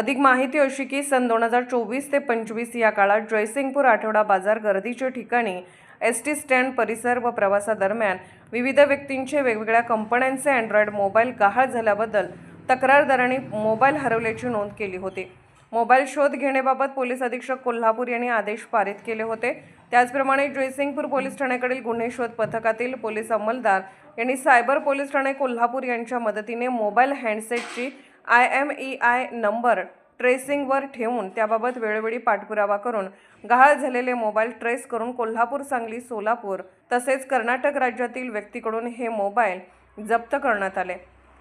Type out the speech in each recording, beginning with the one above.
अधिक माहिती अशी की सन 2024 ते 25 या काळात जयसिंगपूर आठवडा बाजार गर्दीच्या ठिकाणी एसटी स्टँड परिसर व प्रवासादरम्यान विविध व्यक्तींचे वेगवेगळ्या कंपन्यांचे अँड्रॉइड मोबाईल गहाळ झाल्याबद्दल तक्रारदारांनी मोबाईल हरवल्याची नोंद केली होती। मोबाईल शोध घेण्याबाबत पोलीस अधीक्षक कोल्हापूर यांनी आदेश पारित केले होते। त्याचप्रमाणे जयसिंगपूर पोलीस ठाण्याकडील गुन्हे शोध पथकातील पोलीस अंमलदार यांनी सायबर पोलीस ठाणे कोल्हापूर यांच्या मदतीने मोबाईल हँडसेटची IMEI नंबर ट्रेसिंगवर ठेवून त्याबाबत वेळोवेळी पाठपुरावा करून गहाळ झालेले मोबाईल ट्रेस करून कोल्हापूर, सांगली, सोलापूर तसेच कर्नाटक राज्यातील व्यक्तीकडून हे मोबाईल जप्त करण्यात आले।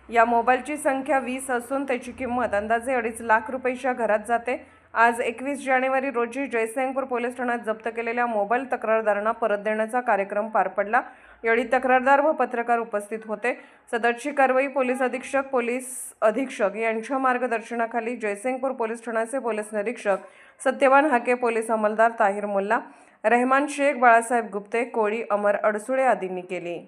या मोबाईलची संख्या 20 असून त्याची किंमत अंदाजे 2.5 लाख रुपयांच्या घरात जाते। आज 21 जानेवारी रोजी जयसिंगपूर पोलीस ठाण्यात जप्त केलेल्या मोबाईल तक्रारदारांना परत देण्याचा कार्यक्रम पार पडला। यावेळी तक्रारदार व पत्रकार उपस्थित होते। सदरची कारवाई पोलीस अधीक्षक यांच्या मार्गदर्शनाखाली जयसिंगपूर पोलीस ठाण्याचे पोलीस निरीक्षक सत्यवान हाके, पोलीस अंमलदार ताहिर मुल्ला, रहमान शेख, बाळासाहेब गुप्ते, कोळी, अमर अडसुळे आदींनी केली।